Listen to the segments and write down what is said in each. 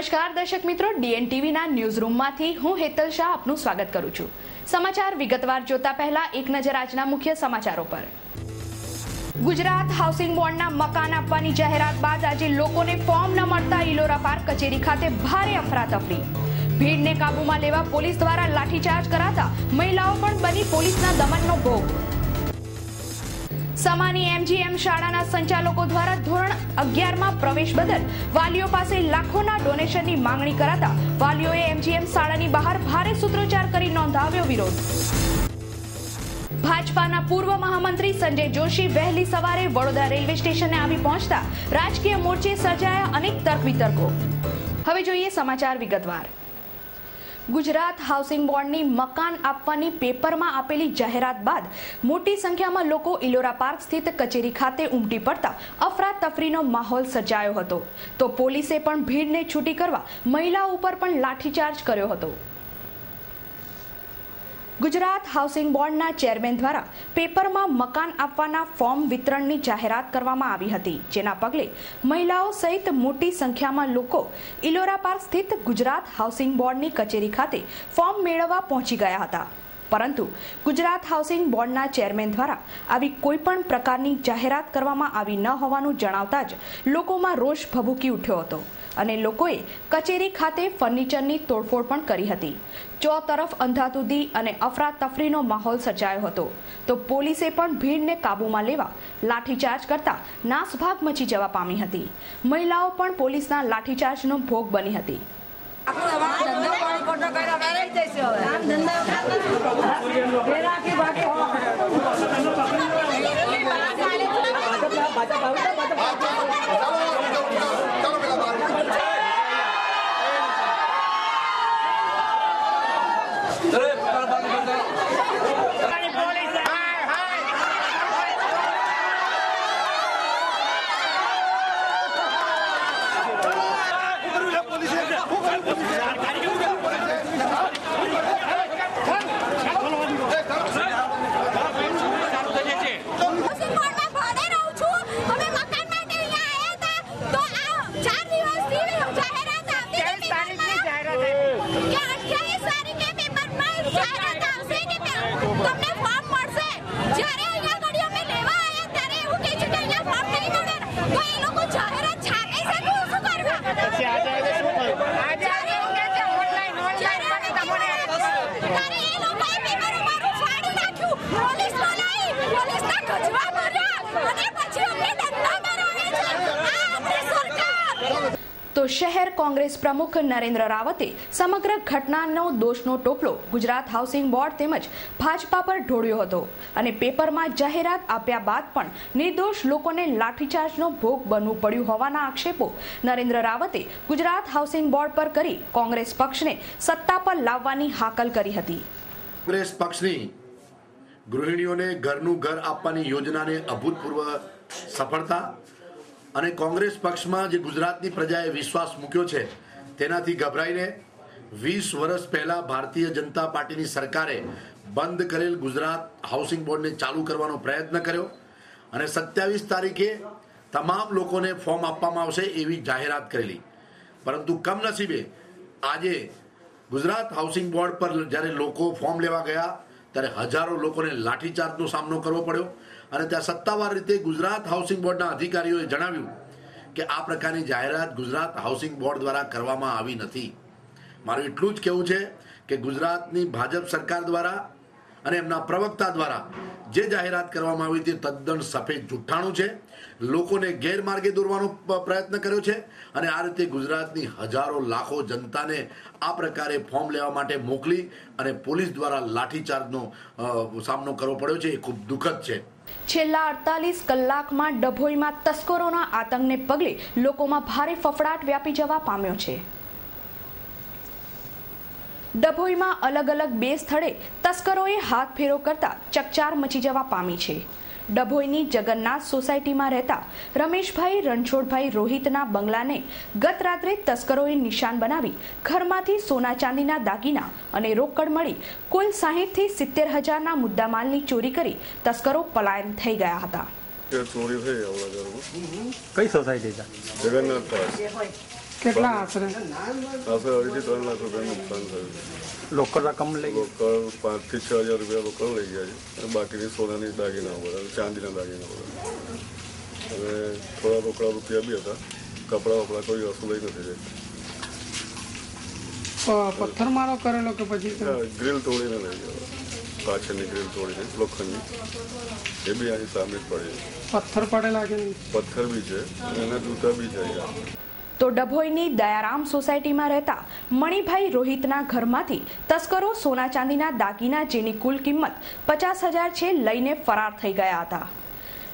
નમસ્કાર દર્શક મિત્રો, DNTVના ન્યૂઝ રૂમમાંથી હું હેતલ શાહ આપનું સ્વાગત કરું છું। સમાચાર વિગતવાર જોતા પહેલા એક નજર આજના મુખ્ય સમાચારો પર। ગુજરાત હાઉસિંગ બોર્ડના મકાન આપવાની જાહેરાત બાદ આજે લોકોને ફોર્મ ન મળતા ઇલોરા પાર્ક કચેરી ખાતે ભારે અફરાતફરી। ભીડને કાબૂમાં લેવા પોલીસ દ્વારા લાઠીચાર્જ કરાતા મહિલાઓ પણ બની પોલીસના દમનનો ભોગ। સમાની MGM શાળાના સંચાલકો દ્વારા ધોરણ 11માં પ્રવેશ બદલ વાલીઓ પાસે લાખોના ડોનેશનની માંગણી કરાતા વાલીઓએ MGM શાળાની બહાર ભારે સૂત્રોચ્ચાર કરી નોંધાવ્યો વિરોધ। ભાજપાના પૂર્વ મહામંત્રી સંજય જોશી વહેલી સવારે વડોદરા રેલવે સ્ટેશને આવી પહોંચતા રાજકીય મોરચે સર્જાયા અનેક તર્ક વિતર્કો। હવે જોઈએ સમાચાર વિગતવાર। ગુજરાત હાઉસિંગ બોર્ડની મકાન આપવાની પેપરમાં આપેલી જાહેરાત બાદ મોટી સંખ્યામાં લોકો ઇલોરા પાર્ક સ્થિત કચેરી ખાતે ઉમટી પડતા અફરાતફરીનો માહોલ સર્જાયો હતો, તો પોલીસે પણ ભીડને છૂટી કરવા મહિલાઓ ઉપર પણ લાઠીચાર્જ કર્યો હતો। ગુજરાત હાઉસિંગ બોર્ડના ચેરમેન દ્વારા પેપરમાં મકાન આપવાના ફોર્મ વિતરણની જાહેરાત કરવામાં આવી હતી, જેના પગલે મહિલાઓ સહિત મોટી સંખ્યામાં લોકો ઇલોરા પાર્ક સ્થિત ગુજરાત હાઉસિંગ બોર્ડની કચેરી ખાતે ફોર્મ મેળવવા પહોંચી ગયા હતા। પરંતુ ગુજરાત હાઉસિંગ બોર્ડના ચેરમેન દ્વારા આવી કોઈ પણ પ્રકારની જાહેરાત કરવામાં આવી ન હોવાનું જણાવતા જ લોકોમાં રોષ ભભૂકી ઉઠ્યો હતો અને લોકોએ કચેરી ખાતે ફર્નિચરની તોડફોડ પણ કરી હતી। ચોતરફ અંધાધૂંધી અને અફરાતફરીનો માહોલ સર્જાયો હતો, તો પોલીસે પણ ભીડને કાબૂમાં લેવા લાઠીચાર્જ કરતા નાસભાગ મચી જવા પામી હતી। મહિલાઓ પણ પોલીસના લાઠીચાર્જનો ભોગ બની હતી। તો શહેર કોંગ્રેસ પ્રમુખ નરેન્દ્ર રાવતે સમગ્ર ઘટનાનો દોષનો ટોપલો ગુજરાત હાઉસિંગ બોર્ડ તેમજ ભાજપા પર ઢોળ્યો હતો અને પેપરમાં જાહેરાત આપ્યા બાદ પણ નિર્દોષ લોકોને લાઠીચાર્જનો ભોગ બનવું પડ્યું હોવાના આક્ષેપો નરેન્દ્ર રાવતે ગુજરાત હાઉસિંગ બોર્ડ પર કરી કોંગ્રેસ પક્ષને સત્તા પર લાવવાની હાકલ કરી હતી। કોંગ્રેસ પક્ષની ગૃહિણીઓને ઘરનું ઘર આપવાની યોજનાને અભૂતપૂર્વ સફળતા અને કોંગ્રેસ પક્ષમાં જે ગુજરાતની પ્રજાએ વિશ્વાસ મૂક્યો છે તેનાથી ગભરાઈને 20 વર્ષ પહેલા ભારતીય જનતા પાર્ટીની સરકારે બંધ કરેલ ગુજરાત હાઉસિંગ બોર્ડને ચાલુ કરવાનો પ્રયત્ન કર્યો અને 27 તારીખે તમામ લોકોને ફોર્મ આપવામાં આવશે એવી જાહેરાત કરેલી, પરંતુ કમનસીબે આજે ગુજરાત હાઉસિંગ બોર્ડ પર જ્યારે લોકો ફોર્મ લેવા ગયા ત્યારે હજારો લોકોને લાઠીચાર્જનો સામનો કરવો પડ્યો અને ત્યાં સત્તાવાર રીતે ગુજરાત હાઉસિંગ બોર્ડના અધિકારીઓએ જણાવ્યું કે આ પ્રકારની જાહેરાત ગુજરાત હાઉસિંગ બોર્ડ દ્વારા કરવામાં આવી નથી। મારું એટલું જ કહેવું છે કે ગુજરાતની ભાજપ સરકાર દ્વારા અને એમના પ્રવક્તા દ્વારા જે જાહેરાત કરવામાં આવી તે તદ્દન સફેદ જુઠ્ઠાણું છે, લોકોને ગેરમાર્ગે દોરવાનો પ્રયત્ન કર્યો છે અને આ રીતે ગુજરાતની હજારો લાખો જનતાને આ પ્રકારે ફોર્મ લેવા માટે મોકલી અને પોલીસ દ્વારા લાઠીચાર્જનો સામનો કરવો પડ્યો છે, એ ખૂબ દુઃખદ છે। છેલ્લા 48 કલાકમાં ડભોઈમાં તસ્કરોના આતંકને પગલે લોકોમાં ભારે ફફડાટ વ્યાપી જવા પામ્યો છે। ડભોઈમાં અલગ અલગ 2 સ્થળે તસ્કરોએ હાથ ફેરો કરતા ચકચાર મચી જવા પામી છે। ડભોઈની જગન્નાથ સોસાયટીમાં રહેતા રમેશભાઈ રણછોડભાઈ રોહિતના બંગલાને ગત રાત્રે તસ્કરોએ નિશાન બનાવી ઘરમાંથી સોના ચાંદીના દાગીના અને રોકડ મળી કુલ 60 થી 70 હજારના મુદ્દામાલની ચોરી કરી તસ્કરો પલાયન થઈ ગયા હતા। ચોરી થઈ કઈ સોસાયટી જગન્નાથ કેટલા આશરે? આશરે 2.5 થી 3 લાખ રૂપિયા નુકસાન થયું છે. લોકલ રકમ લઈ લોકલ 5 થી 6 હજાર રૂપિયા લોકલ લઈ ગયા છે અને બાકીની સોનાની દાગીના બધા, ચાંદીના દાગીના બધા. હવે થોડા રોકડા રૂપિયા બી હતા. કપડાં વપડા કોઈ વસ્તુ લઈ નથી જતી. પથ્થરમારો કરેલો કે પછી ગ્રીલ તોડીને લઈ ગયો, પાછળની ગ્રીલ તોડીને લોખંડની, એ બી આની સામે જ પડી. પથ્થર પડેલા કે પથ્થર બી છે અને એના જૂતા બી છે. તો ડભોઈની દયારામ સોસાયટીમાં રહેતા મણિભાઈ રોહિતના ઘરમાંથી તસ્કરો સોના ચાંદીના દાગીના જેની કુલ કિંમત 50,000 છે લઈને ફરાર થઈ ગયા હતા.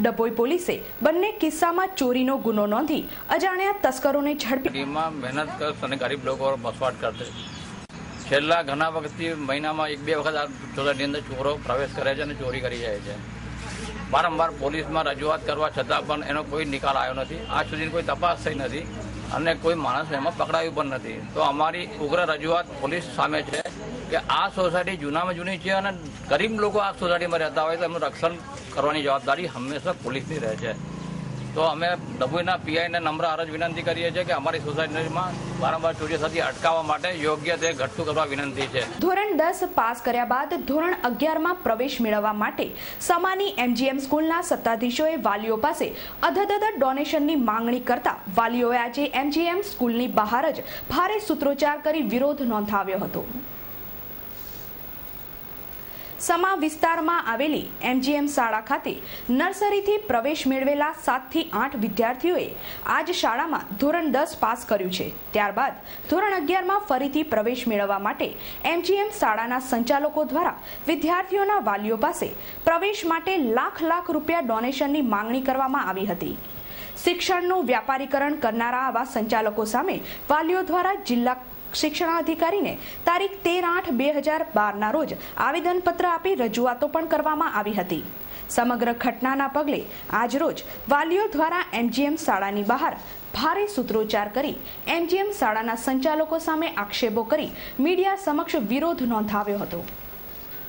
ડભોઈ પોલીસે બંને કિસ્સામાં ચોરીનો ગુનો નોંધી અજાણ્યા તસ્કરોને ઝડપી મહેનત કરશે અને ગરીબ લોકો વસવાટ કરશે. છેલ્લા ઘણા વખતથી મહિનામાં 1-2 વખત આ સોસાયટીની અંદર ચોરો પ્રવેશ કરે છે અને ચોરી કરી જાય છે. વારંવાર પોલીસમાં રજૂઆત કરવા છતાં પણ એનો કોઈ નિકાલ આવ્યો નથી. આજ સુધી કોઈ તપાસ થઈ નથી અને કોઈ માણસ એમાં પકડાયું પણ નથી. તો અમારી ઉગ્ર રજૂઆત પોલીસ સામે છે કે આ સોસાયટી જૂનામાં જૂની છે અને ગરીબ લોકો આ સોસાયટીમાં રહેતા હોય તો એમનું રક્ષણ કરવાની જવાબદારી હંમેશા પોલીસની રહે છે. તો અમે ડભોઈના પીઆઈને નમ્ર અરજ વિનંતી કરીએ છીએ કે અમારી સોસાયટીમાં વારંવાર ચોરી થતી અટકાવવા માટે યોગ્ય તે ઘટતું કરવા વિનંતી છે. ધોરણ 10 પાસ કર્યા બાદ ધોરણ 11માં પ્રવેશ મેળવવા માટે સમાની MGM સ્કૂલના સત્તાધીશોએ વાલીઓ પાસે અધધધ ડોનેશનની માંગણી કરતા વાલીઓએ આજે MGM સ્કૂલની બહાર જ ભારે સૂત્રોચ્ચાર કરી વિરોધ નોંધાવ્યો હતો. સમા વિસ્તારમાં આવેલી MGM શાળા ખાતે નર્સરીથી પ્રવેશ મેળવેલા 7 થી 8 વિદ્યાર્થીઓએ આજ શાળામાં ધોરણ 10 પાસ કર્યું છે. ત્યારબાદ ધોરણ 11માં ફરીથી પ્રવેશ મેળવવા માટે MGM શાળાના સંચાલકો દ્વારા વિદ્યાર્થીઓના વાલીઓ પાસે પ્રવેશ માટે લાખ રૂપિયા ડોનેશનની માંગણી કરવામાં આવી હતી. શિક્ષણનું વ્યાપારીકરણ કરનારા આવા સંચાલકો સામે વાલીઓ દ્વારા જિલ્લા શિક્ષણાધિકારીને તારીખ 13/8/2012 ના રોજ આવેદનપત્ર આપી રજૂઆતો પણ કરવામાં આવી હતી. સમગ્ર ઘટનાના પગલે આજ રોજ વાલીઓ દ્વારા MGM શાળાની બહાર ભારે સૂત્રોચ્ચાર કરી MGM શાળાના સંચાલકો સામે આક્ષેપો કરી મીડિયા સમક્ષ વિરોધ નોંધાવ્યો હતો.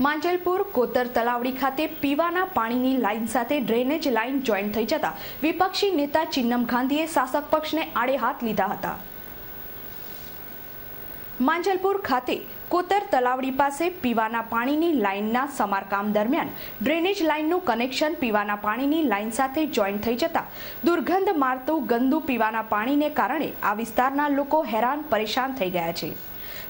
માંજલપુર કોતર તલાવડી ખાતે પીવાના પાણીની લાઇન સાથે ડ્રેનેજ લાઇન જોઈન્ટ થઈ જતા વિપક્ષી નેતા ચિન્નમ ગાંધીએ શાસક પક્ષને આડે હાથ લીધા હતા. માંજલપુર ખાતે કોતર તલાવડી પાસે પીવાના પાણીની લાઇનના સમારકામ દરમિયાન ડ્રેનેજ લાઇનનું કનેક્શન પીવાના પાણીની લાઇન સાથે જોઈન્ટ થઈ જતા દુર્ગંધ મારતું ગંદુ પીવાના પાણીને કારણે આ વિસ્તારના લોકો હેરાન પરેશાન થઈ ગયા છે.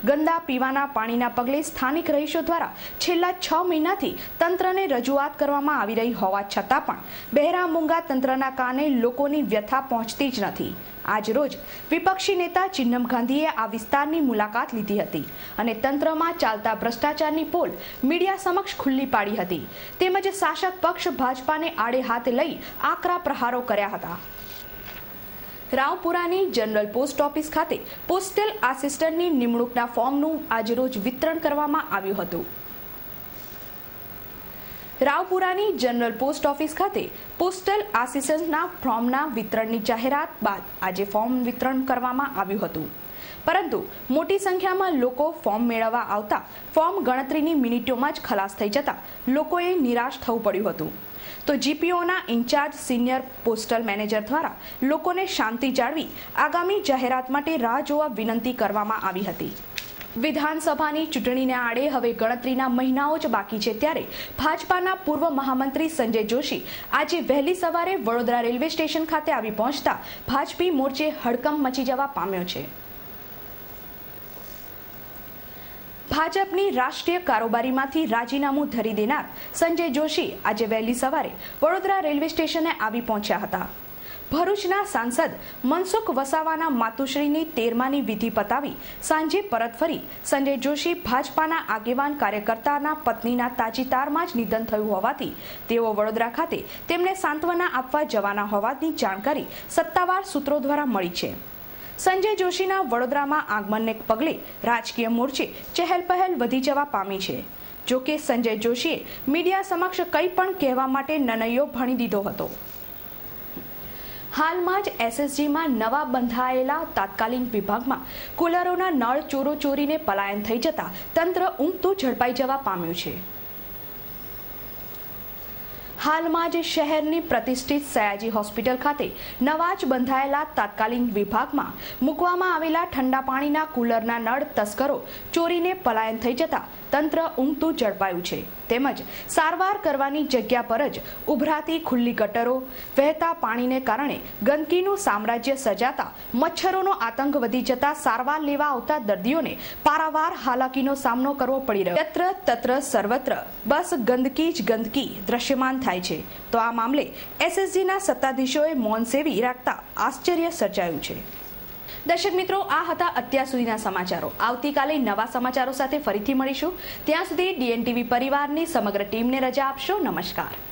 ગંદા પીવાના પાણીના પગલે સ્થાનિક રહીશો દ્વારા છેલ્લા 6 મહિનાથી તંત્રને રજૂઆત કરવામાં આવી રહી હોવા છતાં પણ બહેરા મૂંગા તંત્રના કારણે લોકોની વ્યથા પહોંચતી જ નથી. આજ રોજ વિપક્ષી નેતા ચિન્નમ ગાંધીએ આ વિસ્તારની મુલાકાત લીધી હતી અને તંત્રમાં ચાલતા ભ્રષ્ટાચારની પોલ મીડિયા સમક્ષ ખુલ્લી પાડી હતી. તેમજ શાસક પક્ષ ભાજપાને આડે હાથ લઈ આકરા પ્રહારો કર્યા હતા. રાવપુરાની જનરલ પોસ્ટ ઓફિસ ખાતે પોસ્ટલ આસિસ્ટન્ટની નિમણૂકના ફોર્મનું આજરોજ વિતરણ કરવામાં આવ્યું હતું. રાવપુરાની જનરલ પોસ્ટ ઓફિસ ખાતે પોસ્ટલ આસિસ્ટન્ટના ફોર્મના વિતરણની જાહેરાત બાદ આજે ફોર્મ વિતરણ કરવામાં આવ્યું હતું. પરંતુ મોટી સંખ્યામાં લોકો ફોર્મ મેળવવા આવતા ફોર્મ ગણતરીની મિનિટોમાં જ ખલાસ થઈ જતા લોકોએ નિરાશ થવું પડ્યું હતું. તો GPOના ઇન્ચાર્જ સિનિયર પોસ્ટલ મેનેજર દ્વારા લોકોને શાંતિ જાળવી આગામી જાહેરાત માટે રાહ જોવા વિનંતી કરવામાં આવી હતી. વિધાનસભાની ચૂંટણીને આડે હવે ગણતરીના મહિનાઓ જ બાકી છે ત્યારે ભાજપાના પૂર્વ મહામંત્રી સંજય જોશી આજે વહેલી સવારે વડોદરા રેલવે સ્ટેશન ખાતે આવી પહોંચતા ભાજપી મોરચે હડકંપ મચી જવા પામ્યો છે. ભાજપની રાષ્ટ્રીય કારોબારીમાંથી રાજીનામું ધરી દેનાર સંજય જોશી આજે વહેલી સવારે વડોદરા રેલવે સ્ટેશને આવી પહોંચ્યા હતા. ભરૂચના સાંસદ મનસુખ વસાવાના માતુશ્રીની 13માની વિધિ પતાવી સાંજે પરત ફરી સંજય જોશી ભાજપાના આગેવાન કાર્યકર્તાના પત્નીના તાજેતરમાં જ નિધન થયું હોવાથી તેઓ વડોદરા ખાતે તેમને સાંત્વના આપવા જવાના હોવાની જાણકારી સત્તાવાર સૂત્રો દ્વારા મળી છે. સંજય જોશીના વડોદરામાં આગમનને પગલે રાજકીય મોરચે ચહેલપહેલ વધી જવા પામી છે. જોકે સંજય જોશીએ મીડિયા સમક્ષ કંઈ પણ કહેવા માટે નનૈયો ભણી દીધો હતો. હાલમાં જ SSGમાં નવા બંધાયેલા તાત્કાલિક વિભાગમાં કુલરોના નળ ચોરો ચોરીને પલાયન થઈ જતા તંત્ર ઊંઘતું ઝડપાઈ જવા પામ્યું છે. હાલમાં જ શહેરની પ્રતિષ્ઠિત સયાજી હોસ્પિટલ ખાતે નવા જ બંધાયેલા તાત્કાલિક વિભાગમાં મૂકવામાં આવેલા ઠંડા પાણીના કુલરના નળ તસ્કરો ચોરીને પલાયન થઈ જતા તંત્ર ઊંઘતું ઝડપાયું છે. તેમજ સારવાર કરવાની જગ્યા પર જ ઉભરાતી ખુલ્લી ગટરો, વહેતા પાણીને કારણે ગંદકીનું સામ્રાજ્ય સર્જાતા મચ્છરોનો આતંક વધી જતા સારવાર લેવા આવતા દર્દીઓને પારાવાર હાલાકીનો સામનો કરવો પડી રહ્યો. તત્ર તત્ર સર્વત્ર બસ ગંદકી જ ગંદકી દ્રશ્યમાન થાય છે. તો આ મામલે એસએસજીના સત્તાધીશોએ મૌન સેવી રાખતા આશ્ચર્ય સર્જાયું છે. દર્શક મિત્રો, આ હતા અત્યાર સુધીના સમાચારો. આવતીકાલે નવા સમાચારો સાથે ફરીથી મળીશું. ત્યાં સુધી DNTV પરિવારની સમગ્ર ટીમને રજા આપશો. નમસ્કાર.